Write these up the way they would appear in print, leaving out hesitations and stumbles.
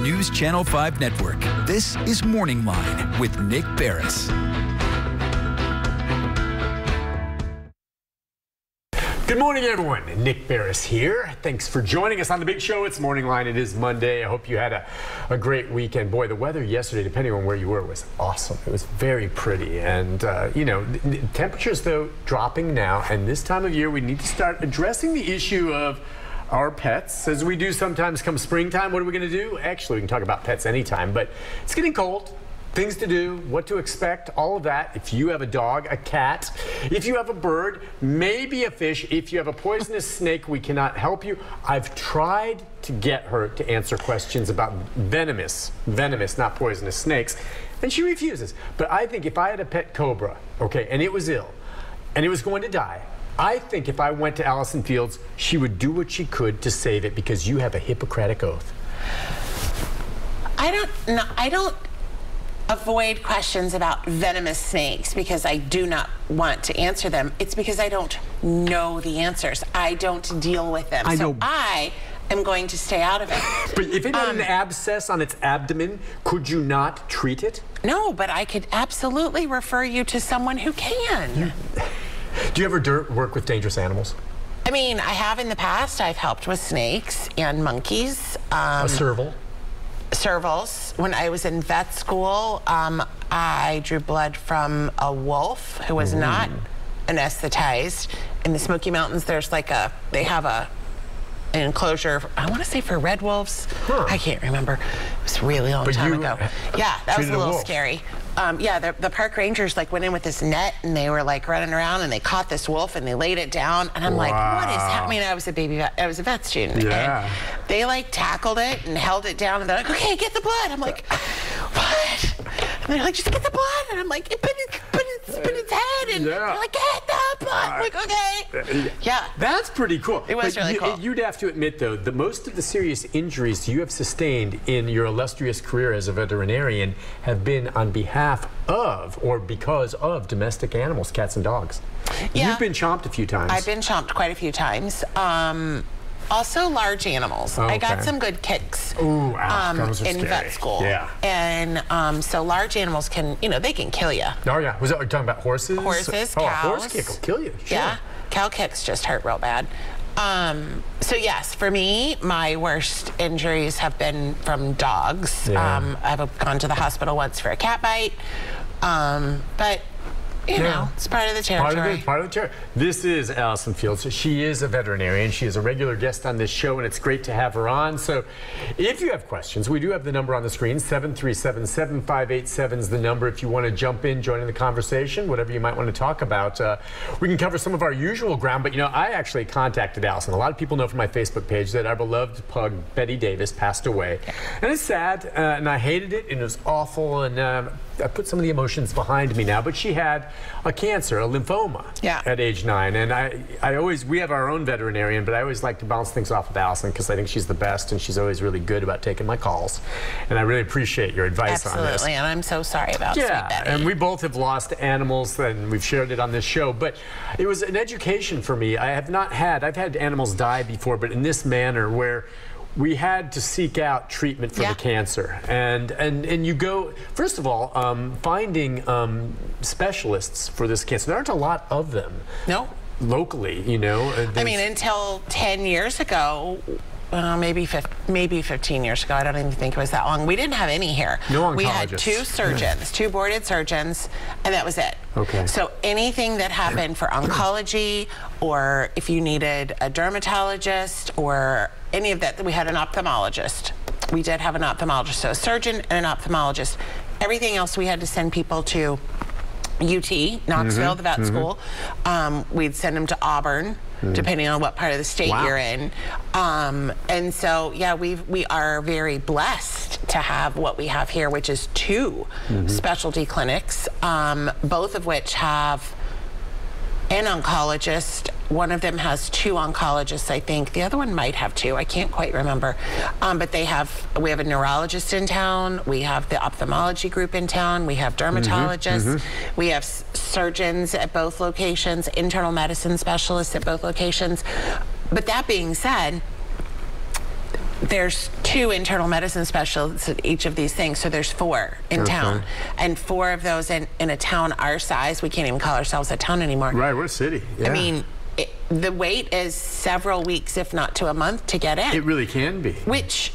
News Channel 5 Network. This is Morning Line with Nick Barris. Good morning, everyone. Nick Barris here. Thanks for joining us on the big show. It's Morning Line. It is Monday. I hope you had a great weekend. Boy, the weather yesterday, depending on where you were, was awesome. It was very pretty. And, you know, the temperatures, though, dropping now. And this time of year, we need to start addressing the issue of our pets. As we do sometimes come springtime, what are we going to do? Actually, we can talk about pets anytime, but it's getting cold. Things to do, what to expect, all of that. If you have a dog, a cat, if you have a bird, maybe a fish, if you have a poisonous snake, we cannot help you. I've tried to get her to answer questions about venomous, not poisonous snakes, and she refuses. But I think if I had a pet cobra, okay, and it was ill, and it was going to die, I think if I went to Allison Fields, she would do what she could to save it because you have a Hippocratic oath. I don't avoid questions about venomous snakes because I do not want to answer them. It's because I don't know the answers. I don't deal with them. So I am going to stay out of it. But if it had an abscess on its abdomen, could you not treat it? No, but I could absolutely refer you to someone who can. Do you ever work with dangerous animals? I mean, I have in the past. I've helped with snakes and monkeys. A serval? Servals. When I was in vet school, I drew blood from a wolf who was not anesthetized. In the Smoky Mountains, there's like they have an enclosure, I want to say for red wolves. I can't remember. It was a really long time ago. Yeah, that was a little scary. Yeah, the park rangers like went in with this net and they were like running around and they caught this wolf and they laid it down and I'm like, what is happening? I was a vet student. Yeah. And they like tackled it and held it down and they're like, okay, get the blood. I'm like, what? And they're like, just get the blood. And I'm like, put its head. And they're like, get the blood. I'm like, okay. Yeah. That's pretty cool. It was really cool. You'd have to admit, though, that most of the serious injuries you have sustained in your illustrious career as a veterinarian have been on behalf of or because of domestic animals, cats and dogs. Yeah. You've been chomped a few times. I've been chomped quite a few times. Also large animals. I got some good kicks in vet school. Yeah. And so large animals can, you know, they can kill you. Oh yeah. Was that, are you talking about horses? Horses, cows. Oh, a horse kick will kill you. Sure. Yeah. Cow kicks just hurt real bad. So yes, for me, my worst injuries have been from dogs. Yeah. I've gone to the hospital once for a cat bite. But you know, it's part of the territory. Part of the territory. This is Allison Fields. She is a veterinarian. She is a regular guest on this show, and it's great to have her on. So if you have questions, we do have the number on the screen. 737-7587 is the number if you want to jump in, join in the conversation, whatever you might want to talk about. We can cover some of our usual ground, but, you know, I actually contacted Allison. A lot of people know from my Facebook page that our beloved pug, Betty Davis, passed away. And it's sad, and I hated it, and it was awful, and I put some of the emotions behind me now, but she had a cancer, a lymphoma, at age 9. And we have our own veterinarian, but I always like to bounce things off of Allison because I think she's the best and she's always really good about taking my calls. And I really appreciate your advice on this. Absolutely, and I'm so sorry about sweet Betty. And we both have lost animals and we've shared it on this show, but it was an education for me. I've had animals die before, but in this manner where we had to seek out treatment for the cancer. And you go, first of all, finding specialists for this cancer. There aren't a lot of them. No. Locally, you know. I mean, until 10 years ago, maybe 15 years ago, I don't even think it was that long. We didn't have any here. No oncologists. We had 2 surgeons, 2 boarded surgeons, and that was it. Okay. So anything that happened for oncology, or if you needed a dermatologist, or any of that, we had an ophthalmologist. We did have an ophthalmologist, so a surgeon and an ophthalmologist. Everything else we had to send people to UT, Knoxville, the vet school. We'd send them to Auburn, depending on what part of the state you're in. And so, yeah, we are very blessed to have what we have here, which is 2 specialty clinics, both of which have an oncologist. One of them has 2 oncologists, I think. The other one might have 2. I can't quite remember. But we have a neurologist in town. We have the ophthalmology group in town. We have dermatologists. We have surgeons at both locations, internal medicine specialists at both locations. But that being said, there's 2 internal medicine specialists at each of these things, so there's 4 in town. And 4 of those in a town our size. We can't even call ourselves a town anymore. Right, we're a city. Yeah. I mean, the wait is several weeks, if not to a month, to get in. It really can be. Which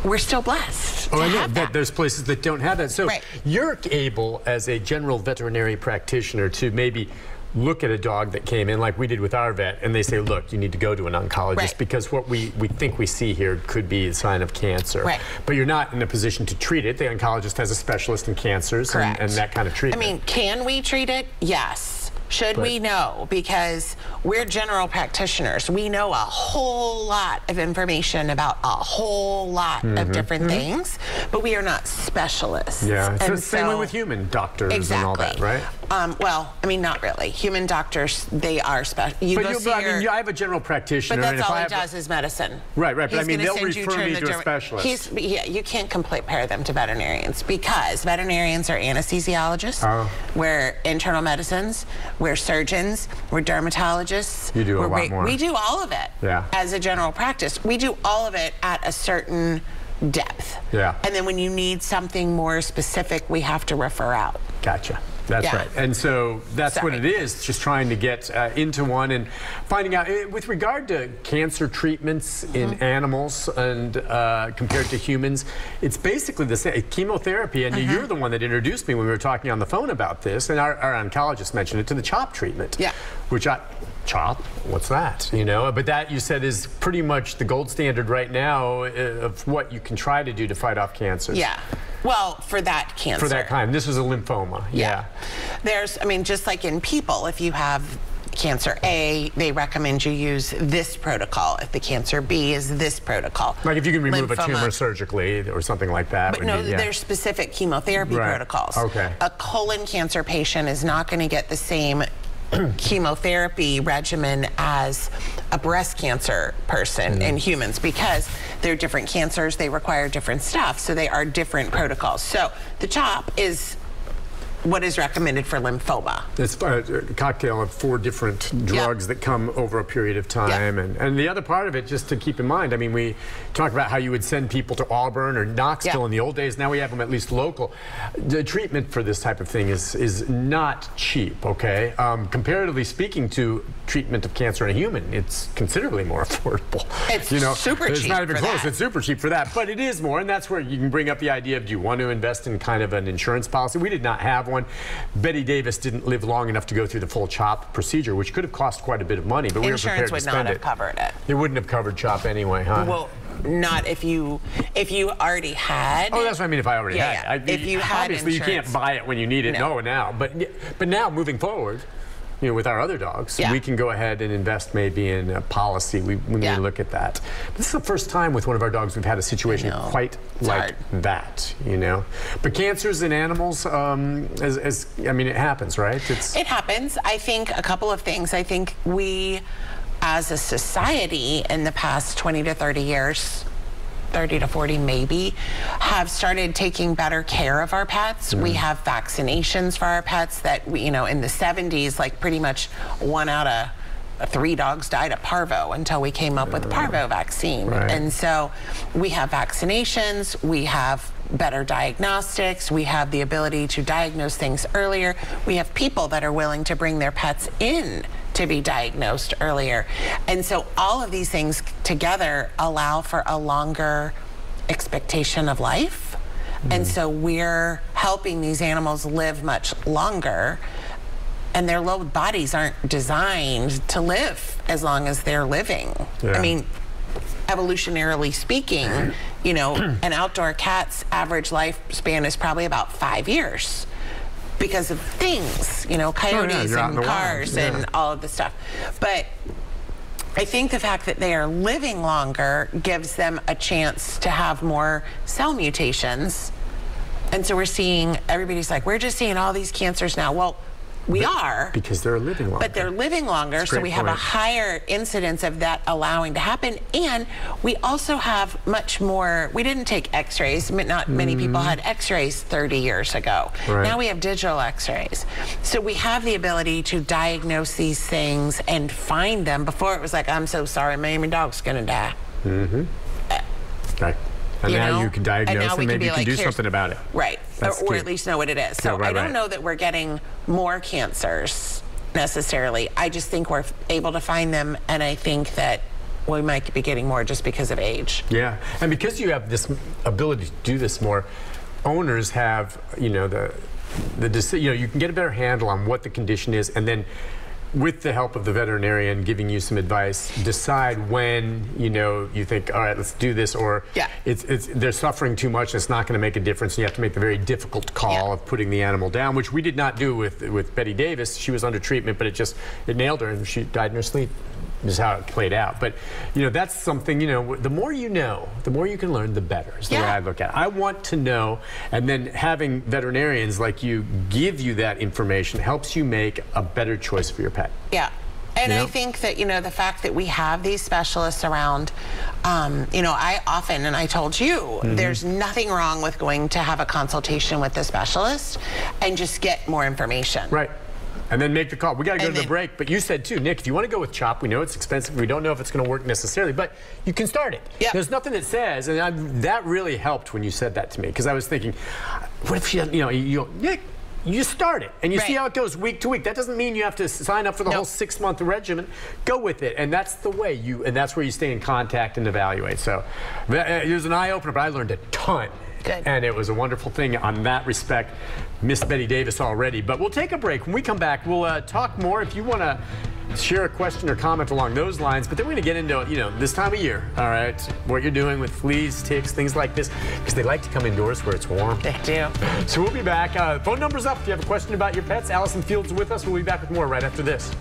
we're still blessed. Oh, I know that there's places that don't have that. So you're able, as a general veterinary practitioner, to maybe look at a dog that came in like we did with our vet, and they say, look, you need to go to an oncologist because what we think we see here could be a sign of cancer. Right. But you're not in a position to treat it. The oncologist has a specialist in cancers and that kind of treatment. I mean, can we treat it? Yes. Should we? No, because we're general practitioners. We know a whole lot of information about a whole lot of different things, but we are not specialists. Yeah, it's the same way with human doctors and all that, right? Well, I mean, not really. Human doctors, they are special. I have a general practitioner. But that's all he does is medicine. Right, but I mean, they'll refer me to a specialist. Yeah, you can't compare them to veterinarians because veterinarians are anesthesiologists, we're internal medicines, we're surgeons, we're dermatologists. You do a lot more. We do all of it as a general practice. We do all of it at a certain depth. Yeah. And then when you need something more specific, we have to refer out. Gotcha. That's right. And so that's what it is, just trying to get into one and finding out. With regard to cancer treatments in animals and compared to humans, it's basically the same. Chemotherapy, and you're the one that introduced me when we were talking on the phone about this, and our oncologist mentioned it, to the CHOP treatment. Yeah. Which CHOP? What's that? You know, but that you said is pretty much the gold standard right now of what you can try to do to fight off cancers. Yeah. Well, for that cancer. For that kind. This is a lymphoma. Yeah. There's, I mean, just like in people, if you have cancer A, they recommend you use this protocol. If the cancer B is this protocol. Like if you can remove a tumor surgically or something like that. But no, there's specific chemotherapy protocols. Okay. A colon cancer patient is not going to get the same chemotherapy regimen as a breast cancer person in humans because they're different cancers, they require different stuff, so they are different protocols. So the CHOP is what is recommended for lymphoma. It's a cocktail of 4 different drugs that come over a period of time. And the other part of it, just to keep in mind, I mean, we talk about how you would send people to Auburn or Knoxville in the old days. Now we have them at least local. The treatment for this type of thing is not cheap, okay? Comparatively speaking to treatment of cancer in a human, it's considerably more affordable. It's super cheap. It's not even close. It's super cheap for that, but it is more, and that's where you can bring up the idea of, do you want to invest in kind of an insurance policy? We did not have one. Betty Davis didn't live long enough to go through the full CHOP procedure, which could have cost quite a bit of money, but we were prepared to spend it. Insurance would not have covered it. It wouldn't have covered CHOP anyway, huh? Well, not if you already had. Oh, that's what I mean. If I already had. If you had obviously insurance. You can't buy it when you need it. No, now. But now moving forward, you know, with our other dogs, we can go ahead and invest maybe in a policy. We need to look at that. But this is the first time with one of our dogs we've had a situation quite like that, you know. But cancers in animals, I mean, it happens, right? It happens. I think a couple of things. I think we, as a society, in the past 20 to 30 years, 30 to 40 maybe, have started taking better care of our pets. We have vaccinations for our pets that, in the 70s, like pretty much 1 out of 3 dogs died of parvo until we came up with the parvo vaccine. And so we have vaccinations, we have better diagnostics, we have the ability to diagnose things earlier. We have people that are willing to bring their pets in to be diagnosed earlier. And so all of these things together allow for a longer expectation of life. And so we're helping these animals live much longer, and their little bodies aren't designed to live as long as they're living. I mean, evolutionarily speaking, an outdoor cat's average lifespan is probably about 5 years. Because of things, coyotes and cars and all of the stuff. But I think the fact that they are living longer gives them a chance to have more cell mutations. And so we're seeing, everybody's like, we're just seeing all these cancers now. Well, we are. Because they're living longer. But they're living longer, so we have a higher incidence of that allowing to happen. And we also have much more, we didn't take x-rays. Not many people had x-rays 30 years ago. Now we have digital x-rays. So we have the ability to diagnose these things and find them. Before it was like, I'm so sorry, my dog's gonna die. Right. And now you can diagnose and maybe you can do "Here's-" something about it. Right. Or at least know what it is. So Yeah, right, I don't right. know that we're getting more cancers necessarily. I just think we're able to find them, and I think that we might be getting more just because of age. Yeah, and because you have this ability to do this more, owners have, you know, you can get a better handle on what the condition is, and then with the help of the veterinarian giving you some advice, decide when, you know, you think, all right, let's do this, or they're suffering too much, it's not going to make a difference, and you have to make the very difficult call of putting the animal down, which we did not do with Betty Davis. She was under treatment, but it nailed her, and she died in her sleep. Is how it played out. But, you know, that's something, you know, the more you know, the more you can learn, the better, is the way I look at it. I want to know, and then having veterinarians like you give you that information helps you make a better choice for your pet. Yeah. And You know? I think that, you know, the fact that we have these specialists around, you know, I often, and I told you, there's nothing wrong with going to have a consultation with the specialist and just get more information. Right. And then make the call. We got to go to the break, but you said too, Nick, if you want to go with CHOP, we know it's expensive. We don't know if it's going to work necessarily, but you can start it. Yeah. There's nothing that says, and that really helped when you said that to me, because I was thinking, what if she doesn't, you know, Nick, you just start it, and you see how it goes week to week. That doesn't mean you have to sign up for the whole 6-month regimen. Go with it, and that's the way and that's where you stay in contact and evaluate. So it was an eye-opener, but I learned a ton. Good. And it was a wonderful thing on that respect. Miss Betty Davis already. But we'll take a break. When we come back, we'll talk more if you want to share a question or comment along those lines. But then we're going to get into, you know, this time of year, all right, what you're doing with fleas, ticks, things like this, because they like to come indoors where it's warm. They do. So we'll be back. Phone number's up if you have a question about your pets. Allison Fields with us. We'll be back with more right after this.